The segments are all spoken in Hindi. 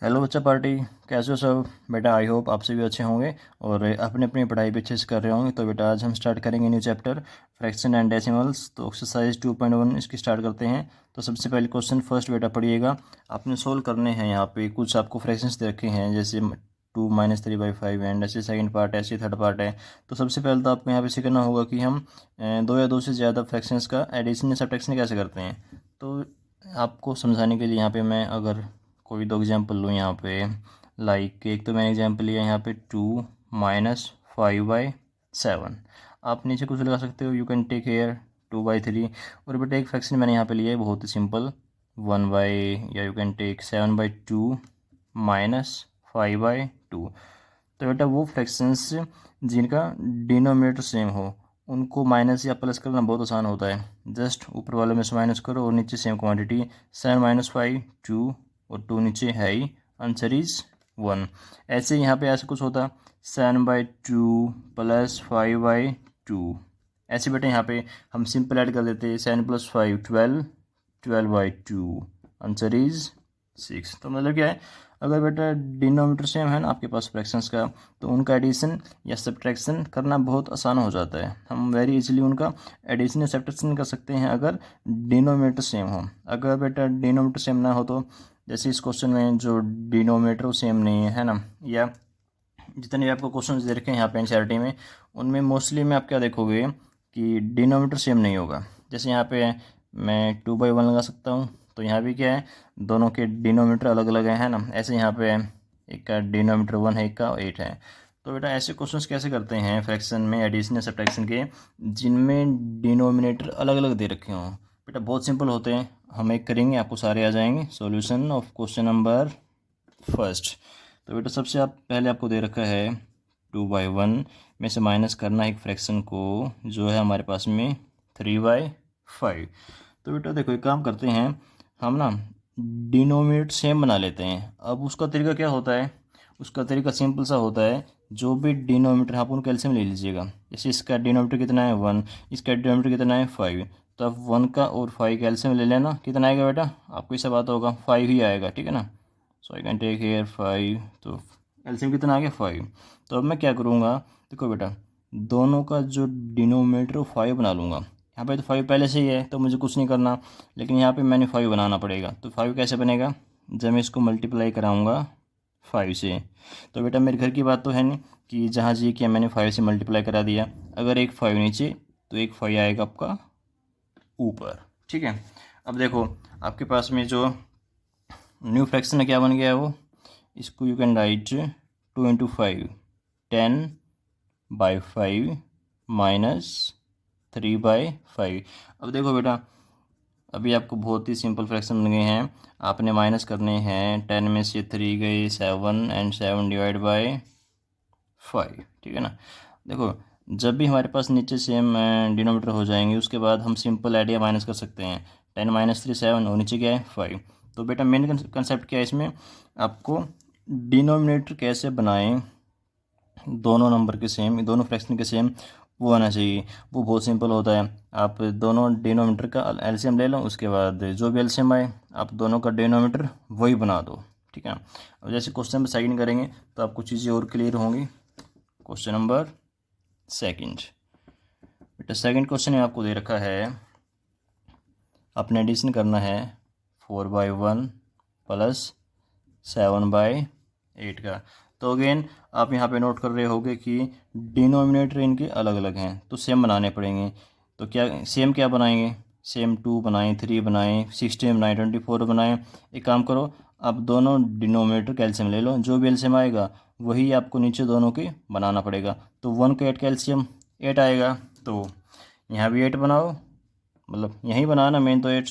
हेलो बच्चा पार्टी, कैसे हो सब बेटा। आई होप आप सभी अच्छे होंगे और अपनी अपनी पढ़ाई भी अच्छे से कर रहे होंगे। तो बेटा आज हम स्टार्ट करेंगे new chapter fraction and decimals. तो एक्सरसाइज 2.1 इसकी स्टार्ट करते हैं। तो सबसे पहले क्वेश्चन फर्स्ट बेटा पढ़िएगा। आपने सोल्व करने हैं। यहाँ पे कुछ आपको फ्रैक्शंस दे रखे हैं, जैसे 2 - 3/5 एंड ऐसे सेकंड पार्ट है, ऐसे थर्ड पार्ट है। तो सबसे पहले तो आपको यहाँ पे सीखना होगा कि हम दो या दो से ज़्यादा फ्रैक्शंस का एडिशन या सब्ट्रैक्शन कैसे करते हैं। तो आपको समझाने के लिए यहाँ पे मैं अगर कोई दो एग्जांपल लूँ यहाँ पे, लाइक एक तो मैंने एग्जांपल लिया यहाँ पे 2 - 5/7। आप नीचे कुछ लगा सकते हो, यू कैन टेक हेयर 2/3। और बेटा एक फ्रैक्शन मैंने यहाँ पे लिया है बहुत ही सिंपल, 1/, या यू कैन टेक 7/2 - 5/2। तो बेटा वो फ्रैक्शंस जिनका डिनोमिनेटर सेम हो उनको माइनस या प्लस करना बहुत आसान होता है। जस्ट ऊपर वाले में से माइनस करो और नीचे सेम क्वांटिटी, 7 - 5 2, और 2 नीचे है ही, आंसर इज 1। ऐसे यहाँ पे ऐसे कुछ होता 7/2 + 5/2। ऐसे बेटे यहाँ पे हम सिंपल ऐड कर देते 7 + 5 12, 12/2, आंसर इज 6। तो मतलब क्या है, अगर बेटा डिनोमीटर सेम है ना आपके पास फ्रैक्शंस का, तो उनका एडिशन या सब्ट्रैक्शन करना बहुत आसान हो जाता है। हम वेरी इजीली उनका एडिशन या सब्ट्रैक्शन कर सकते हैं अगर डिनोमीटर सेम हो। अगर बेटा डिनोमीटर सेम ना हो तो जैसे इस क्वेश्चन में जो डिनोमीटर सेम नहीं है ना, या जितने भी आपको क्वेश्चन दे रखे हैं यहाँ पे एनसीईआरटी में, उनमें मोस्टली में आप क्या देखोगे कि डिनोमीटर सेम नहीं होगा। जैसे यहाँ पे मैं 2/1 लगा सकता हूँ, तो यहाँ भी क्या है, दोनों के डिनोमीटर अलग अलग है ना। ऐसे यहाँ पे एक का डिनोमीटर 1 है, एक का 8 है। तो बेटा ऐसे क्वेश्चंस कैसे करते हैं फ्रैक्शन में, एडिशन या सब्ट्रैक्शन के, जिनमें डिनोमिनेटर अलग अलग दे रखे हों। बेटा बहुत सिंपल होते हैं, हम एक करेंगे आपको सारे आ जाएंगे। Solution of question number first. तो बेटा सबसे पहले आपको दे रखा है 2/1 में से माइनस करना है एक फ्रैक्शन को जो है हमारे पास में 3/5। तो बेटा देखो एक काम करते हैं, हम ना डिनोमिनेटर सेम बना लेते हैं। अब उसका तरीका क्या होता है, उसका तरीका सिंपल सा होता है, जो भी डिनोमिनेटर आप उनका एलसीएम ले लीजिएगा। जैसे इसका डिनोमिनेटर कितना है 1, इसका डिनोमिनेटर कितना है 5। तो आप 1 का और 5 का एलसीएम ले लेना, कितना आएगा बेटा, आपको ये सब आता होगा, 5 ही आएगा, ठीक है ना। सो आई कैन टेक हेयर 5। तो एलसीएम कितना आ गया 5। तो अब मैं क्या करूँगा, देखो बेटा दोनों का जो डिनोमिनेटर 5 बना लूँगा। यहाँ पे तो 5 पहले से ही है तो मुझे कुछ नहीं करना, लेकिन यहाँ पे मैंने 5 बनाना पड़ेगा। तो 5 कैसे बनेगा, जब मैं इसको मल्टीप्लाई कराऊँगा 5 से। तो बेटा मेरे घर की बात तो है नहीं कि जहाँ जी किया मैंने 5 से मल्टीप्लाई करा दिया। अगर एक 5 नीचे तो एक 5 आएगा आपका ऊपर, ठीक है। अब देखो आपके पास में जो न्यू फ्रैक्शन क्या बन गया है वो, इसको यू कैन राइट 2 × 5 10/5 - 3/5। अब देखो बेटा अभी आपको बहुत ही सिंपल फ्रैक्शन बन गए हैं। आपने माइनस करने हैं, 10 में से 3 गए 7 एंड 7/5, ठीक है ना। देखो जब भी हमारे पास नीचे सेम डिनोमीटर हो जाएंगे उसके बाद हम सिंपल ऐड या माइनस कर सकते हैं। 10 - 3 7 और नीचे क्या है 5। तो बेटा मेन कंसेप्ट क्या है इसमें, आपको डिनोमिनेटर कैसे बनाएं दोनों नंबर के सेम, दोनों फ्रैक्शन के सेम, वो आना चाहिए। वो बहुत सिंपल होता है, आप दोनों डिनोमीटर का एलसीएम ले लो, उसके बाद जो भी एलसीएम आए आप दोनों का डिनोमीटर वही बना दो, ठीक है। अब जैसे क्वेश्चन नंबर सेकंड करेंगे तो आपको चीज़ें और क्लियर होंगी। क्वेश्चन नंबर सेकंड, बेटा सेकंड क्वेश्चन में आपको दे रखा है, अपने एडिशन करना है 4/1 + 7/8 का। तो अगेन आप यहाँ पे नोट कर रहे होगे कि डिनोमिनेटर इनके अलग अलग हैं तो सेम बनाने पड़ेंगे। तो क्या सेम क्या बनाएंगे, सेम 2 बनाएं, 3 बनाएं, 16 बनाएं, 24 बनाएं। एक काम करो, आप दोनों डिनोमिनेटर का एलसीएम ले लो, जो भी एलसीएम आएगा वही आपको नीचे दोनों के बनाना पड़ेगा। तो 1 का 8 का एलसीएम 8 आएगा, तो यहाँ भी 8 बनाओ, मतलब यहीं बनाना मेन तो 8।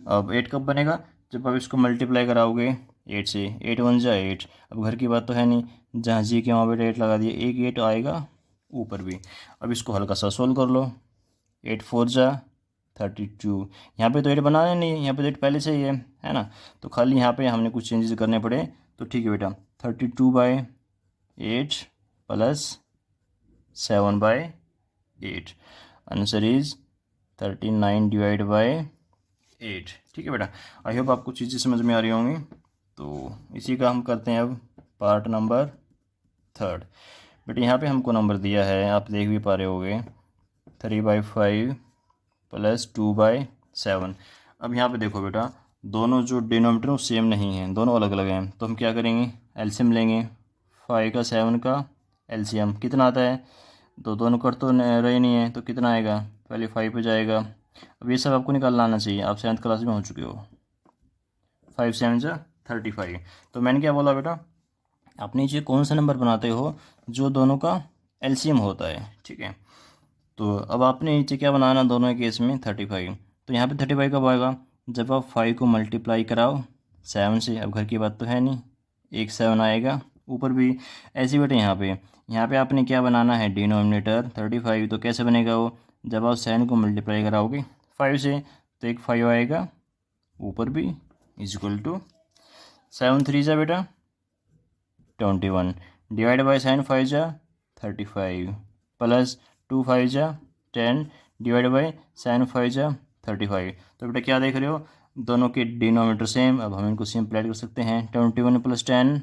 अब 8 कब बनेगा, जब आप इसको मल्टीप्लाई कराओगे 8 से, 8 1 जा 8। अब घर की बात तो है नहीं, जहाँ जी के वहाँ पे 8 लगा दिए, एक 8 आएगा ऊपर भी। अब इसको हल्का सा सोल्व कर लो, 8 4 जा 32। यहाँ पे तो 8 बनाना नहीं है, यहाँ पे तो 8 पहले से ही है ना। तो खाली यहाँ पे हमने कुछ चेंजेस करने पड़े। तो ठीक है बेटा 32/8 + 7/8, आंसर इज 39/8। ठीक है बेटा, आई होप आपको चीज़ें समझ में आ रही होंगी। तो इसी का हम करते हैं अब पार्ट नंबर 3। बेटा यहाँ पे हमको नंबर दिया है, आप देख भी पा रहे होगे, 3/5 + 2/7। अब यहाँ पे देखो बेटा, दोनों जो डिनोमीटर सेम नहीं हैं, दोनों अलग अलग हैं, तो हम क्या करेंगे, एलसीएम लेंगे। 5 का 7 का एलसीएम कितना आता है, तो दोनों कट तो रहे नहीं है, तो कितना आएगा, पहले 5 पे जाएगा। अब ये सब आपको निकालना आना चाहिए, आप 7th क्लास में हो चुके हो। 5 7 जा 35। तो मैंने क्या बोला बेटा, आप नीचे कौन सा नंबर बनाते हो जो दोनों का एलसीएम होता है, ठीक है। तो अब आपने नीचे क्या बनाना, दोनों केस में 35। तो यहाँ पे 35 कब आएगा, जब आप 5 को मल्टीप्लाई कराओ 7 से। अब घर की बात तो है नहीं, एक 7 आएगा ऊपर भी। ऐसे बेटे यहाँ पे आपने क्या बनाना है, डिनोमिनेटर 35। तो कैसे बनेगा वो, जब आप 7 को मल्टीप्लाई कराओगे 5 से, तो एक 5 आएगा ऊपर भी, इक्वल टू 7 3 जा बेटा 21 डिवाइड बाई 7 5 जा 35 प्लस 2 5 जा 10 डिवाइड बाई 7 5 जा 35। तो बेटा क्या देख रहे हो, दोनों के डिनोमिनेटर सेम। अब हम इनको सिंप्लीफाई कर सकते हैं, 21 + 10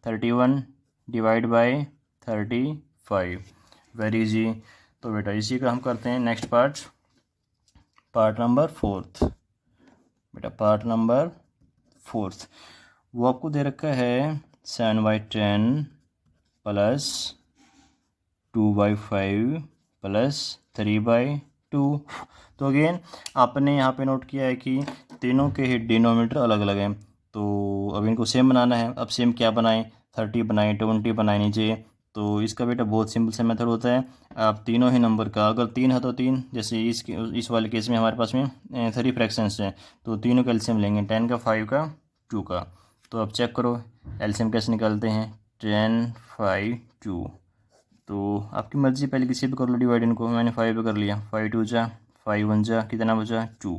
31 डिवाइड बाई 35, वेरी इजी। तो बेटा इसी का हम करते हैं नेक्स्ट पार्ट नंबर 4। बेटा पार्ट नंबर 4 वो आपको दे रखा है 7/10 + 2/5 + 3/2। तो अगेन आपने यहाँ पे नोट किया है कि तीनों के ही डिनोमीटर अलग अलग हैं, तो अब इनको सेम बनाना है। अब सेम क्या बनाएं, 30 बनाएं, 20 बनाए नीचे। तो इसका बेटा बहुत सिंपल सा मेथड होता है, आप तीनों ही नंबर का, अगर 3 है तो 3, जैसे इस वाले केस में हमारे पास में 3 फ्रैक्शंस हैं, तो तीनों का एलसीएम लेंगे, 10 का, 5 का, 2 का। तो अब चेक करो एलसीएम कैसे निकालते हैं, 10 5 2। तो आपकी मर्ज़ी, पहले किसी पे कर लो डिवाइड, इनको मैंने 5 पे कर लिया। 5 2 जा 5 1 जा कितना बचा 2,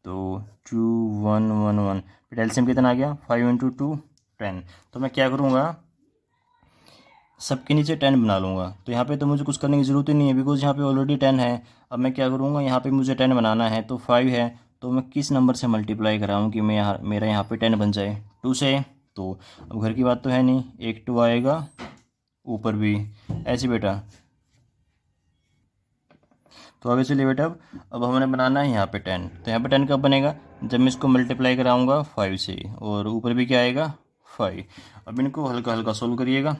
तो 2 1 1 1। फिर एलसीएम कितना आ गया, 5 × 2 10। तो मैं क्या करूँगा, सबके नीचे 10 बना लूँगा। तो यहाँ पे तो मुझे कुछ करने की ज़रूरत ही नहीं है, बिकॉज यहाँ पे ऑलरेडी 10 है। अब मैं क्या करूँगा, यहाँ पे मुझे 10 बनाना है, तो 5 है, तो मैं किस नंबर से मल्टीप्लाई कराऊँ कि मेरा यहाँ पे 10 बन जाए, 2 से। तो अब घर की बात तो है नहीं, एक 2 आएगा ऊपर भी, ऐसे बेटा। तो आगे चलिए बेटा, अब हमने बनाना है यहाँ पे 10। तो यहाँ पे 10 कब बनेगा, जब मैं इसको मल्टीप्लाई कराऊंगा 5 से, और ऊपर भी क्या आएगा 5। अब इनको हल्का हल्का सोल्व करिएगा,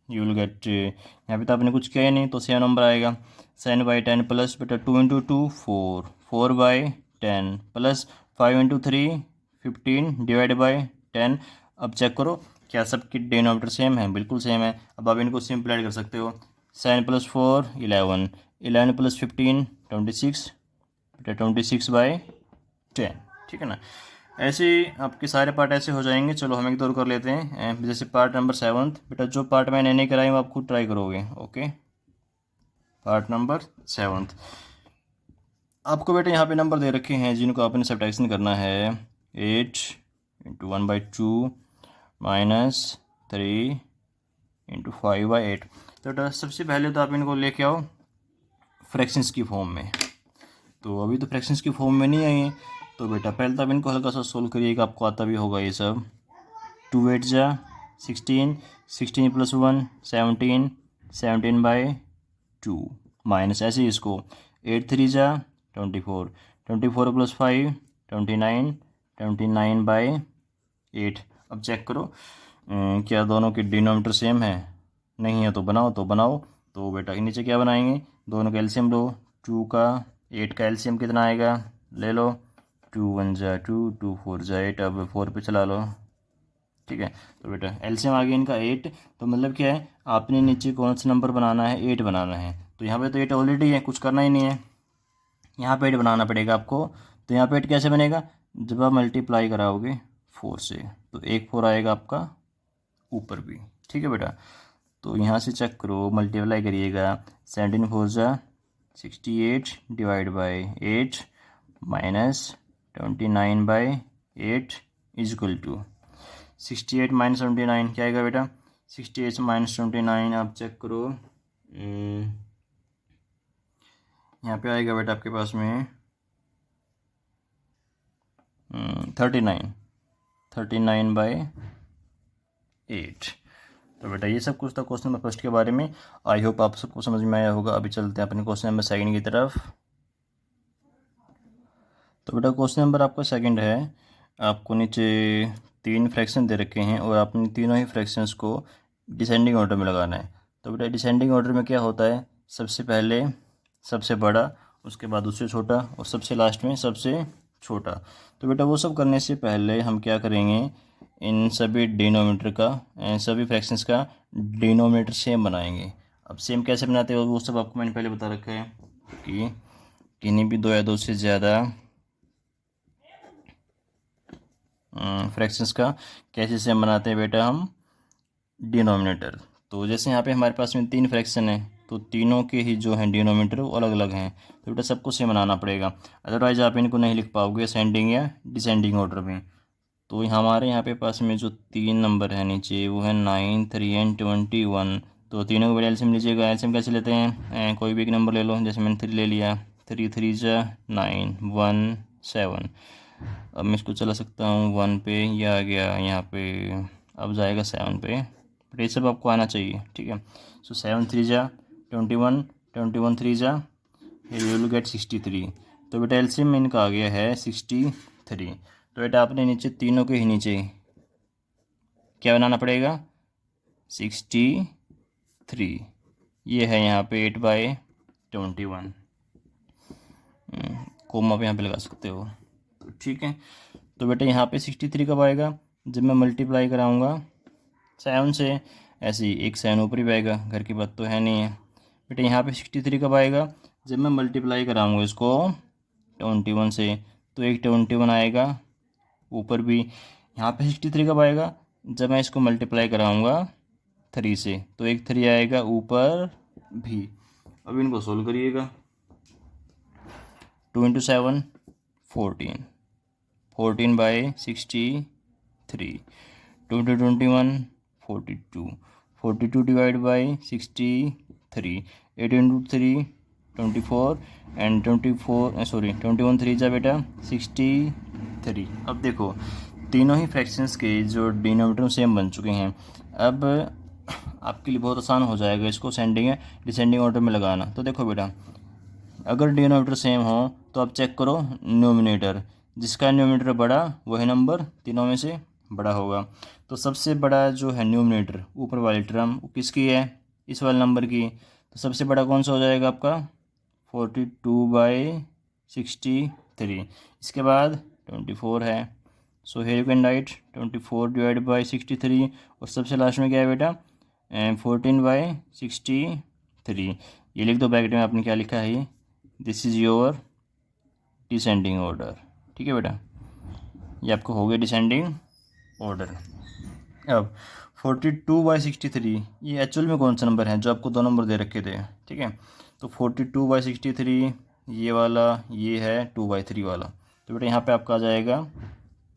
यू विल गेट, यहाँ पे तो आपने कुछ किया ही नहीं, तो 7 नंबर आएगा। 7/10 प्लस बेटा 2 × 2 4 4/10 प्लस 5 × 3 15 डिवाइड बाई 10। अब चेक करो क्या सबकी डिनोमिनेटर सेम है, बिल्कुल सेम है। अब आप इनको सिंप्लीफाई कर सकते हो, 7 + 4 11 11 + 15 26 बेटा 26/10, ठीक है ना। ऐसे ही आपके सारे पार्ट ऐसे हो जाएंगे। चलो हम एक दो और कर लेते हैं, जैसे पार्ट नंबर 7। बेटा जो पार्ट मैंने नहीं कराई वो आप खुद ट्राई करोगे, ओके। पार्ट नंबर 7 आपको बेटा यहाँ पे नंबर दे रखे हैं जिनको आपने सब्ट्रैक्शन करना है। 8 × 1/2 - 3 × 5/8। तो बेटा सबसे पहले तो आप इनको लेके आओ फ्रैक्शंस की फॉर्म में। तो अभी तो फ्रैक्शंस की फॉर्म में नहीं आई है, तो बेटा पहले तो आप इनको हल्का सा सोल्व करिएगा, आपको आता भी होगा ये सब। 2 8 जा 16 16 + 1 17 17/2 माइनस ऐसे ही इसको 8 3 जा 24 24 + 5 29 29/8। अब चेक करो क्या दोनों के डिनोमिनेटर सेम है, नहीं है तो बनाओ। तो बेटा नीचे क्या बनाएंगे, दोनों का एलसीएम लो। 2 का 8 का एलसीएम कितना आएगा, ले लो, 2 1 जा 2 2 4 जा 8। अब 4 पे चला लो, ठीक है। तो बेटा एलसीएम आ गया इनका 8। तो मतलब क्या है, आपने नीचे कौन सा नंबर बनाना है, 8 बनाना है। तो यहाँ पे तो 8 ऑलरेडी है, कुछ करना ही नहीं है, यहाँ पे 8 बनाना पड़ेगा आपको। तो यहाँ पे 8 कैसे बनेगा, जब आप मल्टीप्लाई कराओगे 4 से, तो एक 4 आएगा आपका ऊपर भी, ठीक है बेटा। तो यहाँ से चेक करो, मल्टीप्लाई करिएगा, 17 4 जा 68 divide by 8 minus 29/8 is equal to 68 - 29 क्या आएगा बेटा, 68 - 29 आप चेक करो, यहाँ पे आएगा बेटा आपके पास में 39 39/8। तो बेटा ये सब कुछ था क्वेश्चन नंबर फर्स्ट के बारे में। आई होप आप सबको समझ में आया होगा। अभी चलते हैं अपने क्वेश्चन नंबर सेकंड की तरफ। तो बेटा क्वेश्चन नंबर आपका सेकंड है, आपको नीचे 3 फ्रैक्शन दे रखे हैं और आपने तीनों ही फ्रैक्शंस को डिसेंडिंग ऑर्डर में लगाना है। तो बेटा डिसेंडिंग ऑर्डर में क्या होता है, सबसे पहले सबसे बड़ा, उसके बाद उससे छोटा और सबसे लास्ट में सबसे छोटा। तो बेटा वो सब करने से पहले हम क्या करेंगे, इन सभी डिनोमीटर का, सभी फ्रैक्शंस का डिनोमीटर सेम बनाएंगे। अब सेम कैसे बनाते हैं वो सब आपको मैंने पहले बता रखा है कि किन्हीं भी 2 या 2 से ज़्यादा फ्रैक्शंस का कैसे सेम बनाते हैं बेटा हम, डिनोमिनेटर। तो जैसे यहाँ पे हमारे पास में 3 फ्रैक्शन है, तो तीनों के ही जो हैं डिनोमिनेटर वो अलग अलग हैं, तो बेटा सबको सेम बनाना पड़ेगा, अदरवाइज आप इनको नहीं लिख पाओगे असेंडिंग या डिसेंडिंग ऑर्डर में। तो हमारे यहाँ पे पास में जो 3 नंबर है नीचे वो है 9, 3 एंड 21। तो तीनों को एलसीएम लीजिएगा। एलसीएम कैसे लेते हैं, कोई भी एक नंबर ले लो, जैसे मैंने 3 ले लिया, 3 3 जा 9, 1 7। अब मैं इसको चला सकता हूँ 1 पे, ये आ गया यहाँ पे, अब जाएगा 7 पे। बट ये सब आपको आना चाहिए, ठीक है। सो 7 3 जा 21, 21 3 जा, यू विल गेट 63। तो बेटा एलसीएम में इनका आ गया है 63। तो बेटा आपने नीचे तीनों के ही नीचे क्या बनाना पड़ेगा, 63। ये है यहाँ पे 8/21, कोमा आप यहाँ पे लगा सकते हो, तो ठीक है। तो बेटा यहाँ पे 63 कब आएगा, जब मैं मल्टीप्लाई कराऊंगा 7 से, ऐसे ही एक 7 ऊपर ही आएगा, घर की बात तो है नहीं है। बेटा यहाँ पे 63 कब आएगा, जब मैं मल्टीप्लाई कराऊंगा इसको 21 से, तो एक 21 आएगा ऊपर भी। यहाँ पे 63 कब आएगा, जब मैं इसको मल्टीप्लाई कराऊंगा 3 से, तो एक 3 आएगा ऊपर भी। अब इनको सोल्व करिएगा, 2 × 7 14, 14/63, 2 × 21 42, 42 डिवाइड बाई 63, 8 × 3 24 एंड 21 3 जा बेटा 63। अब देखो तीनों ही फ्रैक्शंस के जो डिनोमिनेटर सेम बन चुके हैं। अब आपके लिए बहुत आसान हो जाएगा इसको सेंडिंग या डिसेंडिंग ऑर्डर में लगाना। तो देखो बेटा, अगर डिनोमिनेटर सेम हो तो आप चेक करो न्यूमिनेटर, जिसका न्यूमिनेटर बड़ा वही नंबर तीनों में से बड़ा होगा। तो सबसे बड़ा जो है न्यूमिनेटर ऊपर वाली टर्म वो किसकी है, इस वाले नंबर की। तो सबसे बड़ा कौन सा हो जाएगा आपका 42/63। इसके बाद 24 है, so here you can write 24 divide by 63, और सबसे लास्ट में क्या है बेटा 14/63। ये लिख दो ब्रैकेट में, आपने क्या लिखा है, this is your descending order, ठीक है बेटा, ये आपको हो गया डिसेंडिंग ऑर्डर। अब 42/63 ये एक्चुअल में कौन सा नंबर है, जो आपको 2 नंबर दे रखे थे, ठीक है। तो 42/63 ये वाला, ये है 2/3 वाला, तो बेटा यहाँ पे आपका आ जाएगा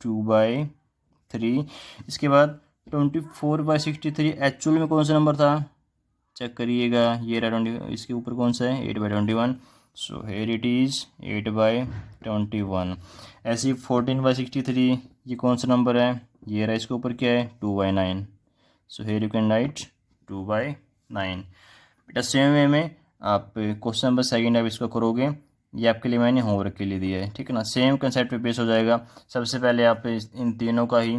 2/3। इसके बाद 24/63 एक्चुअल में कौन सा नंबर था, चेक करिएगा, ये रहा 20, इसके ऊपर कौन सा है 8/21, सो हेयर इट इज़ 8/21। ऐसे ही 14/63 ये कौन सा नंबर है, ये रहा, इसके ऊपर क्या है 2/9, so here you can write 2/9। बेटा सेम वे में आप क्वेश्चन नंबर सेकंड आप इसको करोगे, ये आपके लिए मैंने होमवर्क के लिए दिया है, ठीक है ना। सेम कंसेप्ट पे बेस हो जाएगा। सबसे पहले आप इन तीनों का ही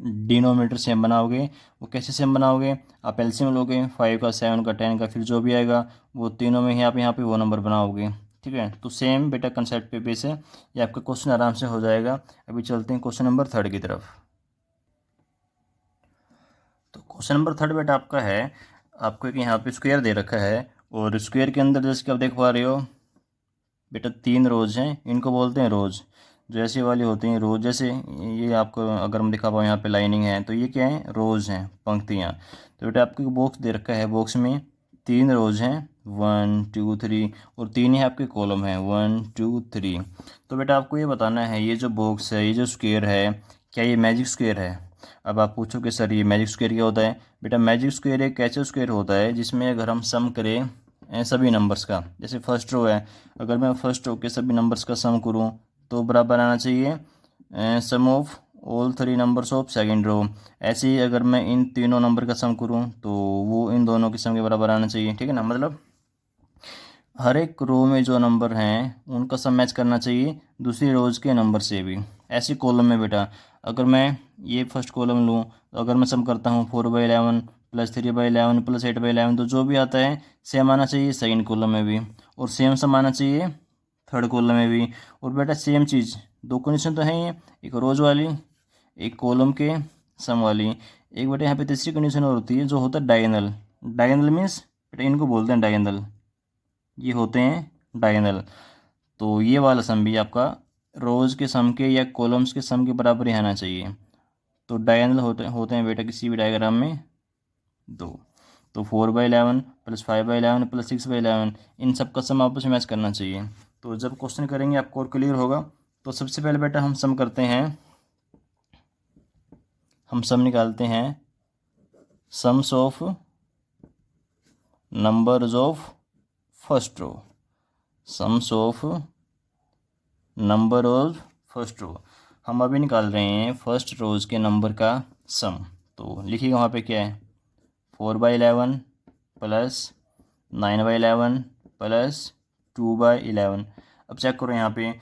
डिनोमिनेटर सेम बनाओगे। वो कैसे सेम बनाओगे, आप एलसीएम लोगे 5 का 7 का 10 का, फिर जो भी आएगा वो तीनों में ही आप यहाँ पे वो नंबर बनाओगे, ठीक है। तो सेम बेटा कंसेप्ट पे बेस है, ये आपका क्वेश्चन आराम से हो जाएगा। अभी चलते हैं क्वेश्चन नंबर 3 की तरफ। तो क्वेश्चन नंबर 3 बेटा आपका है, आपको एक यहाँ पे स्क्वायर दे रखा है, और स्क्वायर के अंदर जैसे कि आप देख पा रहे हो बेटा 3 रोज हैं, इनको बोलते हैं रोज, जो ऐसी वाली होती हैं रोज। जैसे ये आपको अगर मैं दिखा पाऊँ यहाँ पे लाइनिंग है, तो ये क्या है रोज हैं, पंक्तियाँ। तो बेटा आपको बॉक्स दे रखा है, बॉक्स में 3 रोज हैं 1 2 3, और 3 ही आपके कॉलम हैं 1 2 3। तो बेटा आपको ये बताना है ये जो बॉक्स है, ये जो स्क्वायर है, क्या ये मैजिक स्क्वायर है। अब आप पूछोगे सर ये मैजिक स्क्वायर क्या होता है। बेटा मैजिक स्क्वायर एक ऐसा स्क्वायर होता है जिसमें अगर हम सम करें सभी नंबर्स का, जैसे फर्स्ट रो है, अगर मैं फर्स्ट रो के सभी नंबर्स का सम करूं तो बराबर आना चाहिए sum of all 3 numbers of second row. ऐसे ही अगर मैं इन तीनों नंबर का सम करूँ तो वो इन दोनों के सम के बराबर आना चाहिए, ठीक है ना। मतलब हर एक रो में जो नंबर हैं उनका सम मैच करना चाहिए दूसरी रोज़ के नंबर से भी। ऐसे कॉलम में बेटा अगर मैं ये फर्स्ट कॉलम लूँ तो अगर मैं सम करता हूँ 4/11 प्लस 3/11 प्लस 8/11 तो जो भी आता है सेम आना चाहिए सेकंड कॉलम में भी, और सेम सम आना चाहिए थर्ड कॉलम में भी। और बेटा सेम चीज़ दो कंडीशन तो है ही, एक रोज वाली एक कॉलम के सम वाली। एक बेटा यहाँ पे तीसरी कंडीशन और होती है जो होता है डायगोनल। डायगोनल मीन्स बेटा इनको बोलते हैं डायगोनल, ये होते हैं डायगोनल। तो ये वाला सम भी आपका रोज़ के सम के या कॉलम्स के सम के बराबर ही आना चाहिए। तो डायगोनल होते हैं बेटा किसी भी डायग्राम में दो। तो 4/11 प्लस 5/11 प्लस 6/11 इन सब का सम आपस में मैच करना चाहिए। तो जब क्वेश्चन करेंगे आपको और क्लियर होगा। तो सबसे पहले बेटा हम सम करते हैं, हम सम निकालते हैं sums of numbers of first row, sums of number of first row. हम अभी निकाल रहे हैं फर्स्ट रोज के नंबर का सम। तो लिखिएगा वहाँ पे क्या है 4/11 प्लस 9/11 प्लस 2/11। अब चेक करो यहाँ पे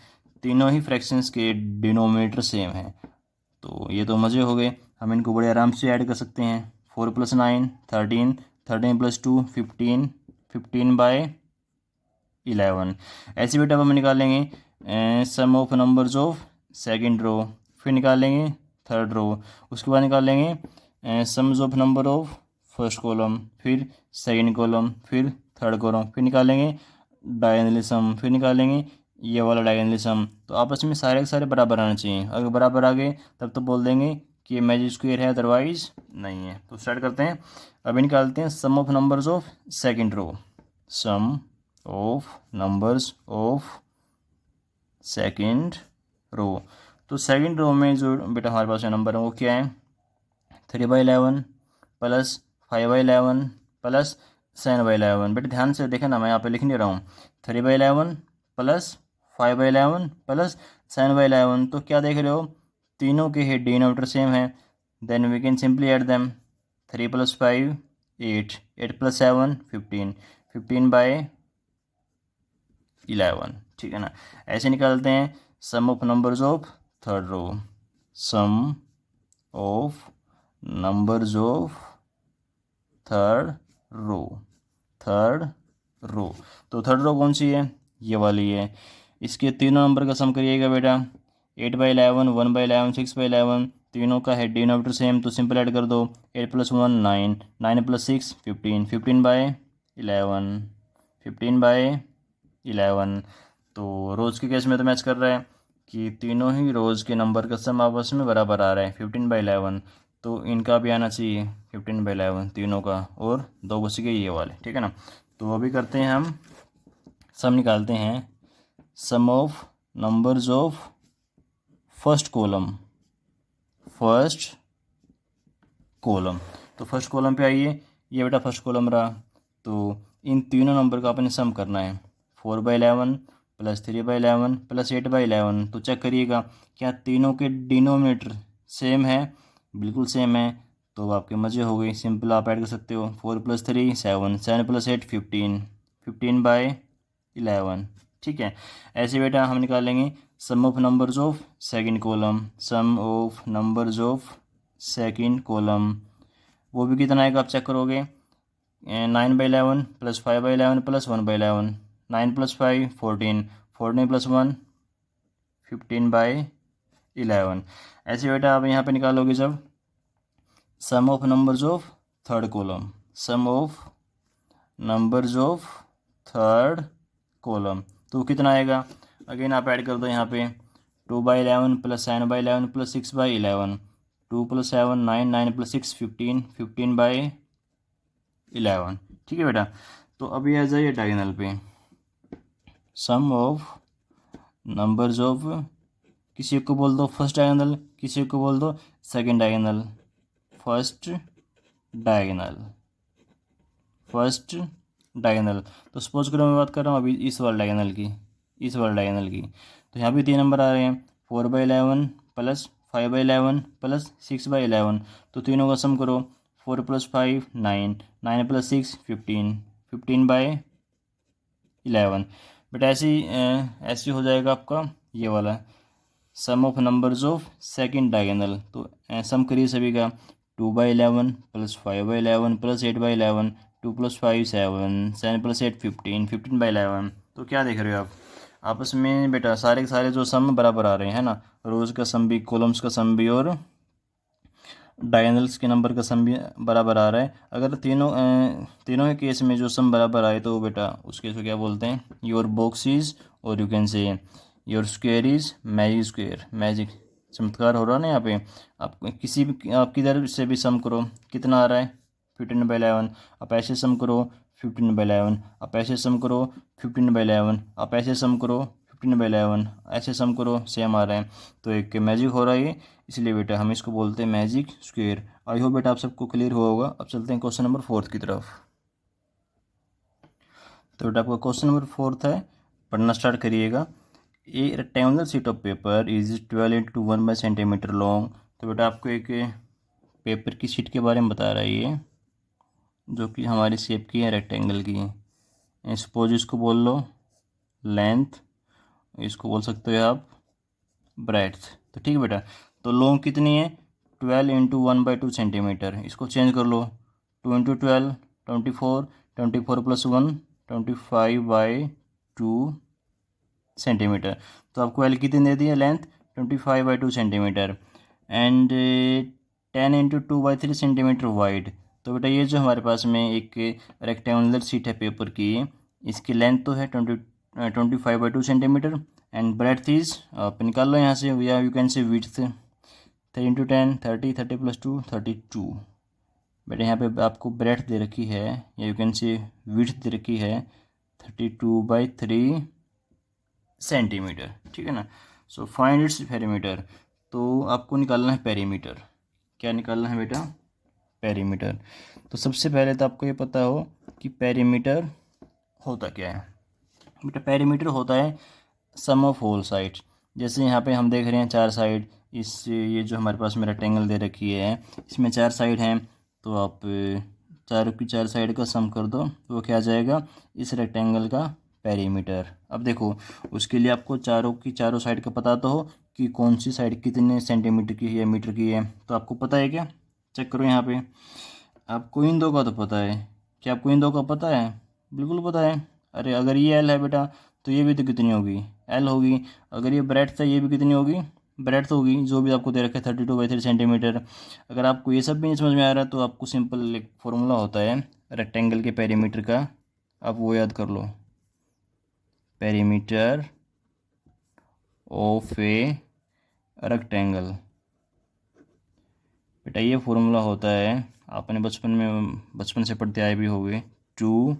तीनों ही फ्रैक्शंस के डिनोमिनेटर सेम है, तो ये तो मज़े हो गए। हम इनको बड़े आराम से ऐड कर सकते हैं। 4 + 9 13, 13 + 2 15, 15/11। ऐसे बेटा अब हम निकालेंगे sum of numbers of second row, फिर निकालेंगे थर्ड रो, उसके बाद निकालेंगे sums of number of first column, फिर सेकंड कॉलम, फिर थर्ड कॉलम, फिर निकालेंगे डायगोनलिज्म, फिर निकालेंगे ये वाला डायगोनलिज्म। तो आपस में सारे के सारे बराबर आना चाहिए। अगर बराबर आ गए तब तो बोल देंगे कि ये मैजिक स्क्वायर है, अदरवाइज नहीं है। तो स्टार्ट करते हैं। अभी निकालते हैं sum of numbers of second row, sum of numbers of second row. तो सेकंड रो में जो बेटा हमारे पास नंबर है वो क्या है 3/11 प्लस 5/11 प्लस 7/11। बेटा ध्यान से देखा ना, मैं यहाँ पे लिख नहीं रहा हूँ 3/11 प्लस 5/11 प्लस 7/11। तो क्या देख रहे हो तीनों के हेड डिनोमिनेटर सेम है, then we can simply add them 3 + 5 8, 8 + 7 15, 15/11, ठीक है ना। ऐसे निकालते हैं sum of numbers of third row, sum of numbers of third row, third row. तो थर्ड रो कौन सी है ये वाली है। इसके तीनों नंबर का सम करिएगा बेटा 8/11 1/11 6/11, तीनों का हेड डिनोमिनेटर सेम तो सिंपल ऐड कर दो 8 + 1 9, 9 + 6 15, 15/11, 15/11। तो रोज़ के केस में तो मैच कर रहा है कि तीनों ही रोज़ के नंबर का सम आपस में बराबर आ रहा है 15/11। तो इनका भी आना चाहिए 15/11 तीनों का, और दो बच गए ये वाले, ठीक है ना। तो अभी करते हैं हम सम निकालते हैं sum of numbers of first column, first column. तो फर्स्ट कॉलम पे आइए, ये बेटा फर्स्ट कॉलम रहा। तो इन तीनों नंबर का अपने सम करना है 4/11 प्लस 3/11 प्लस 8/11। तो चेक करिएगा क्या तीनों के डिनोमिनेटर सेम है, बिल्कुल सेम है। तो आपके मज़े हो गई, सिंपल आप ऐड कर सकते हो 4 + 3 7, 7 + 8 15, 15/11, ठीक है। ऐसे बेटा हम निकालेंगे sum of numbers of second column, sum of numbers of second column. वो भी कितना आएगा आप चेक करोगे 9/11 प्लस 5/11 प्लस 1/11, 9 + 5 14, 14 + 1 15/11। ऐसे बेटा आप यहाँ पे निकालोगे जब sum of numbers of third column, sum of numbers of third column, तो कितना आएगा अगेन आप ऐड कर दो यहाँ पे 2/11 प्लस 7/11 प्लस 6/11, 2 + 7 9, 9 + 6 15, 15/11, ठीक है बेटा। तो अभी आ जाइए डायगोनल पे, सम ऑफ नंबर्स ऑफ, किसी को बोल दो फर्स्ट डायगोनल, किसी को बोल दो second diagonal, first diagonal, first diagonal. तो सपोज करो मैं बात कर रहा हूँ अभी इस वाले डायगोनल की, इस वाले डायगोनल की। तो यहाँ भी 3 नंबर आ रहे हैं 4/11 प्लस 5/11 प्लस 6/11, तो तीनों का सम करो। 4 + 5 9, 9 + 6 15, 15/11। बट ऐसे हो जाएगा आपका ये वाला sum of numbers of second diagonal. तो सम करिए सभी का। 2/11 प्लस 5/11 प्लस 8/11, 2 + 5 7, 7 + 8 15, 15/11। तो क्या देख रहे हो आप आपस में बेटा, सारे के सारे जो सम बराबर आ रहे हैं ना, रोज़ का सम भी, कॉलम्स का सम भी और डायगोनल्स के नंबर का सम भी बराबर आ रहा है। अगर तीनों के केस में जो सम बराबर आए तो बेटा उस केस को क्या बोलते हैं, योर बॉक्स इज, और यू कैन से your square is magic square. Magic चमत्कार हो रहा है ना यहाँ पे। आप किसी भी, आप किधर से भी सम करो, कितना आ रहा है 15/11, आप ऐसे सम करो 15/11, आप ऐसे सम करो 15/11, आप ऐसे सम करो 15/11, ऐसे सम करो, सेम आ रहा है। तो एक मैजिक हो रहा है, इसलिए बेटा हम इसको बोलते हैं मैजिक स्क्वायर। आई होप बेटा आप सबको क्लियर हुआ होगा। अब चलते हैं क्वेश्चन नंबर 4 की तरफ। तो बेटा आपका क्वेश्चन नंबर 4 है, पढ़ना स्टार्ट करिएगा। ए rectangular sheet of paper is 12 × 1 centimetre long. तो बेटा आपको एक पेपर की शीट के बारे में बता रहा है ये, जो कि हमारी शेप की है, रेक्टेंगल की है। सपोज इसको बोल लो लेंथ, इसको बोल सकते हो आप ब्रेड्थ। तो ठीक है बेटा, तो लॉन्ग कितनी है 12 × 1/2 सेंटीमीटर। इसको चेंज कर लो, 2 × 12 24, 24 + 1 25/2 सेंटीमीटर। तो आपको एल कितनी दे दी है length 25/2 centimetre, and 10 × 2/3 centimetre wide. तो बेटा ये जो हमारे पास में एक रेक्टेंगुलर शीट है पेपर की, इसकी लेंथ तो है 25/2 सेंटीमीटर, एंड ब्रेड्थ इज, आप निकाल लो यहाँ से, या यू कैन से विड्थ 3 × 10 30, 30 + 2 32। बेटा यहाँ पे आपको ब्रेड्थ दे रखी है, या यू कैन से विड्थ दे रखी है 32/3 सेंटीमीटर, ठीक है ना। So find its perimeter. तो आपको निकालना है पेरीमीटर। क्या निकालना है बेटा, पेरीमीटर। तो सबसे पहले तो आपको ये पता हो कि पेरीमीटर होता क्या है। बेटा पेरीमीटर होता है सम ऑफ होल साइड। जैसे यहाँ पे हम देख रहे हैं 4 साइड, इस ये जो हमारे पास में रेक्टेंगल दे रखी है, इसमें 4 साइड हैं। तो आप चारों की 4 साइड का सम कर दो, तो वो क्या आ जाएगा इस रेक्टेंगल का पेरीमीटर। अब देखो उसके लिए आपको चारों की चारों साइड का पता तो हो कि कौन सी साइड कितने सेंटीमीटर की है या मीटर की है। तो आपको पता है क्या, चेक करो यहाँ पे। आपको इन दो का तो पता है, क्या आपको इन दो का पता है? बिल्कुल पता है। अरे अगर ये एल है बेटा, तो ये भी तो कितनी होगी, एल होगी। अगर ये ब्रेड्थ है, ये भी कितनी होगी, ब्रेड्थ होगी, जो भी आपको दे रखा है 32/3 सेंटीमीटर। अगर आपको ये सब भी नहीं समझ में आ रहा है, तो आपको सिंपल एक फॉर्मूला होता है रेक्टेंगल के पेरीमीटर का, आप वो याद कर लो। पेरीमीटर ऑफ ए रेक्टेंगल, बेटा ये फॉर्मूला होता है, आपने बचपन से पढ़ते आए भी होंगे, 2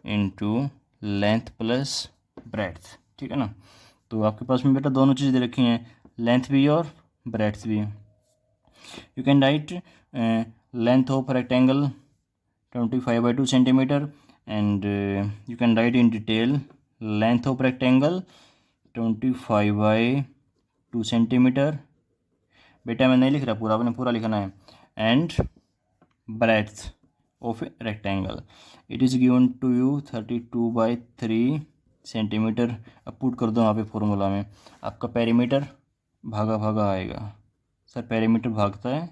× लेंथ प्लस ब्रेड्थ, ठीक है ना। तो आपके पास में बेटा दोनों चीज़ दे रखी हैं, लेंथ भी और ब्रेड्थ भी। You can write length of rectangle 25/2 centimetre, and you can write in detail length of rectangle 25/2 centimetre. बेटा मैं नहीं लिख रहा पूरा, आपने पूरा लिखना है। And breadth of rectangle it is given to you 32/3 centimetre. अब पुट कर दो वहाँ पे फॉर्मूला में, आपका पेरीमीटर भागा भागा आएगा। सर पेरीमीटर भागता है?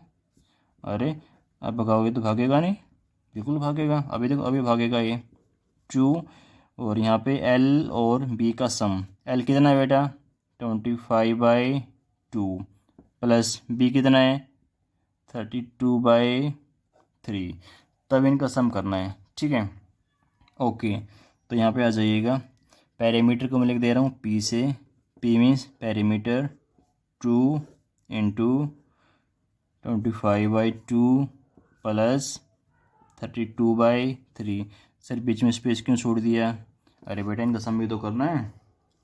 अरे आप भगाओगे तो भागेगा नहीं, बिल्कुल भागेगा। अभी देखो अभी भागेगा ये 2, और यहाँ पे एल और बी का सम, एल कितना है बेटा 25/2 प्लस बी कितना है 32/3, तब इनका सम करना है, ठीक है। ओके, तो यहाँ पे आ जाइएगा, पेरीमीटर को मैं लिख दे रहा हूँ पी से, P means perimeter 2 × 25/2 plus 32/3। Sir बीच में स्पेस क्यों छोड़ दिया? अरे बेटा इनका सम भी तो करना है।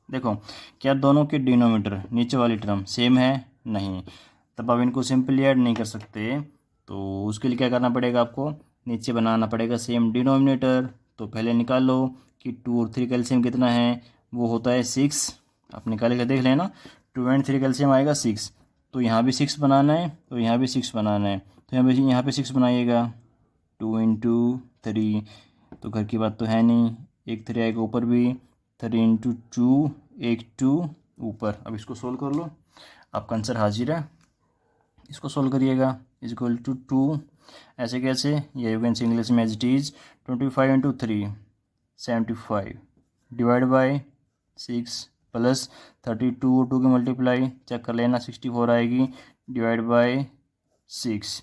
देखो क्या दोनों के डिनोमीटर नीचे वाली टर्म सेम है? नहीं, तब आप इनको सिंपली ऐड नहीं कर सकते। तो उसके लिए क्या करना पड़ेगा, आपको नीचे बनाना पड़ेगा सेम डिनोमिनेटर। तो पहले निकाल लो कि 2 और 3 कैल्शियम कितना है, वो होता है 6। आप निकाल के देख लेना, 2 और 3 कैल्शियम आएगा 6। तो यहाँ भी 6 बनाना है, तो यहाँ भी 6 बनाना है, तो यहाँ पे 6 बनाइएगा। 2 × 3, तो घर की बात तो है नहीं, एक 3 आएगा ऊपर भी, 3 × 2, एक 2 ऊपर। अब इसको सोल्व कर लो, आपका आंसर हाजिर है। इसको सोल्व करिएगा, इज इक्वल टू 2, ऐसे कैसे, या यू कैन से इंग्लिश में as it is 25 × 3 75 divide by 6 plus 32 2 की मल्टीप्लाई चेक कर लेना 64 आएगी डिवाइड बाई 6।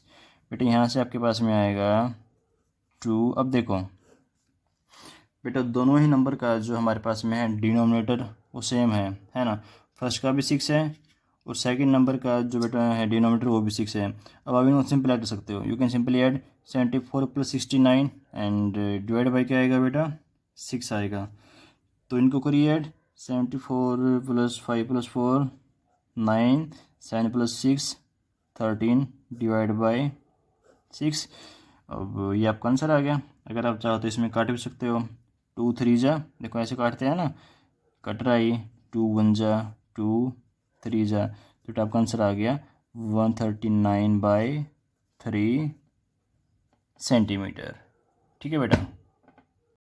बेटा यहाँ से आपके पास में आएगा 2। अब देखो बेटा दोनों ही नंबर का जो हमारे पास में है डिनोमिनेटर वो सेम है ना। फर्स्ट का भी 6 है और सेकंड नंबर का जो बेटा है डिनोमिनेटर वो भी 6 है। अब आप इनको सिंपल ऐड कर सकते हो, you can simply add 74 + 69 and divide by क्या आएगा बेटा 6 आएगा। तो इनको करिए ऐड, 74 + 5 + 4 9, 7 + 6 13 डिवाइड बाई 6। अब ये आपका आंसर आ गया। अगर आप चाहो तो इसमें काट भी सकते हो, 2 3 जा, देखो ऐसे काटते हैं ना, कट रहा है 2 1 जा 2 3 जा, तो आपका आंसर आ गया 139/3 सेंटीमीटर। ठीक है बेटा।